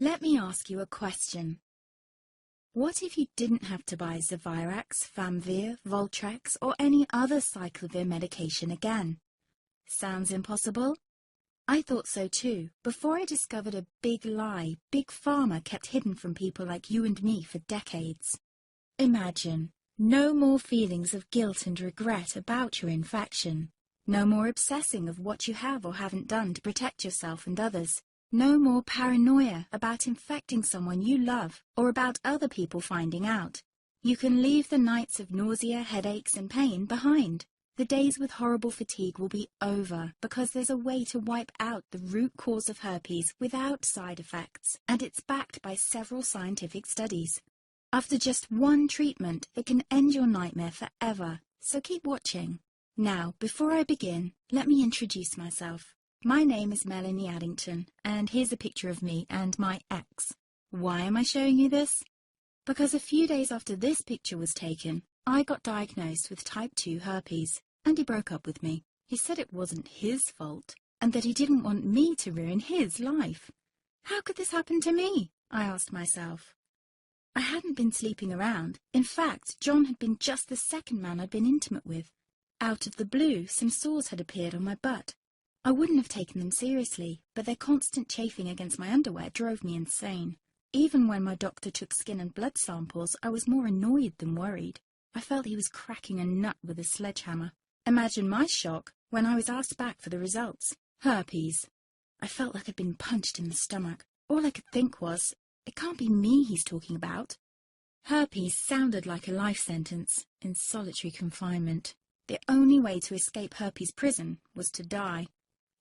Let me ask you a question. What if you didn't have to buy Zevirax, Famvir, Voltrex, or any other cyclovir medication again? Sounds impossible? I thought so too, before I discovered a big lie Big Pharma kept hidden from people like you and me for decades. Imagine, no more feelings of guilt and regret about your infection. No more obsessing of what you have or haven't done to protect yourself and others. No more paranoia about infecting someone you love or about other people finding out. You can leave the nights of nausea, headaches and pain behind. The days with horrible fatigue will be over because there's a way to wipe out the root cause of herpes without side effects, and it's backed by several scientific studies. After just one treatment, it can end your nightmare forever, so keep watching. Now, before I begin, let me introduce myself. My name is Melanie Addington, and here's a picture of me and my ex. Why am I showing you this? Because a few days after this picture was taken, I got diagnosed with type 2 herpes, and he broke up with me. He said it wasn't his fault, and that he didn't want me to ruin his life. How could this happen to me? I asked myself. I hadn't been sleeping around. In fact, John had been just the second man I'd been intimate with. Out of the blue, some sores had appeared on my butt. I wouldn't have taken them seriously, but their constant chafing against my underwear drove me insane. Even when my doctor took skin and blood samples, I was more annoyed than worried. I felt he was cracking a nut with a sledgehammer. Imagine my shock when I was asked back for the results. Herpes. I felt like I'd been punched in the stomach. All I could think was, it can't be me he's talking about. Herpes sounded like a life sentence in solitary confinement. The only way to escape herpes prison was to die.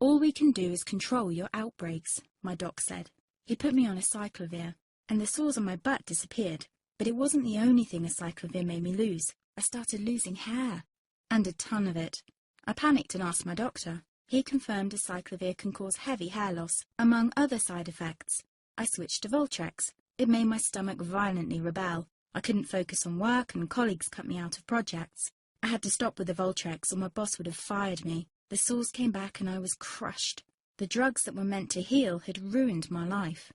All we can do is control your outbreaks, my doc said. He put me on a cyclovir, and the sores on my butt disappeared. But it wasn't the only thing a cyclovir made me lose. I started losing hair, and a ton of it. I panicked and asked my doctor. He confirmed a cyclovir can cause heavy hair loss, among other side effects. I switched to Voltrex. It made my stomach violently rebel. I couldn't focus on work, and colleagues cut me out of projects. I had to stop with the Voltrex, or my boss would have fired me. The sores came back and I was crushed. The drugs that were meant to heal had ruined my life.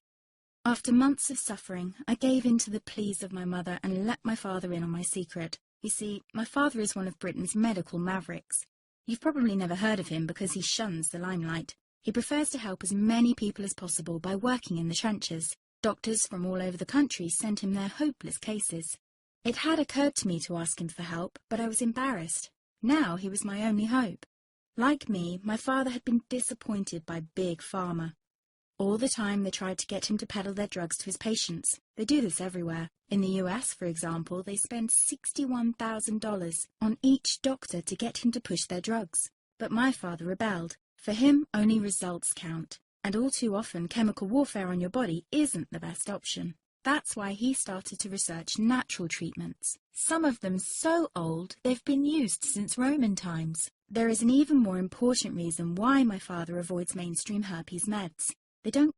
After months of suffering, I gave in to the pleas of my mother and let my father in on my secret. You see, my father is one of Britain's medical mavericks. You've probably never heard of him because he shuns the limelight. He prefers to help as many people as possible by working in the trenches. Doctors from all over the country sent him their hopeless cases. It had occurred to me to ask him for help, but I was embarrassed. Now he was my only hope. Like me, my father had been disappointed by Big Pharma. All the time they tried to get him to peddle their drugs to his patients. They do this everywhere. In the US, for example, they spend $61,000 on each doctor to get him to push their drugs. But my father rebelled. For him, only results count. And all too often, chemical warfare on your body isn't the best option. That's why he started to research natural treatments. Some of them so old, they've been used since Roman times. There is an even more important reason why my father avoids mainstream herpes meds. They don't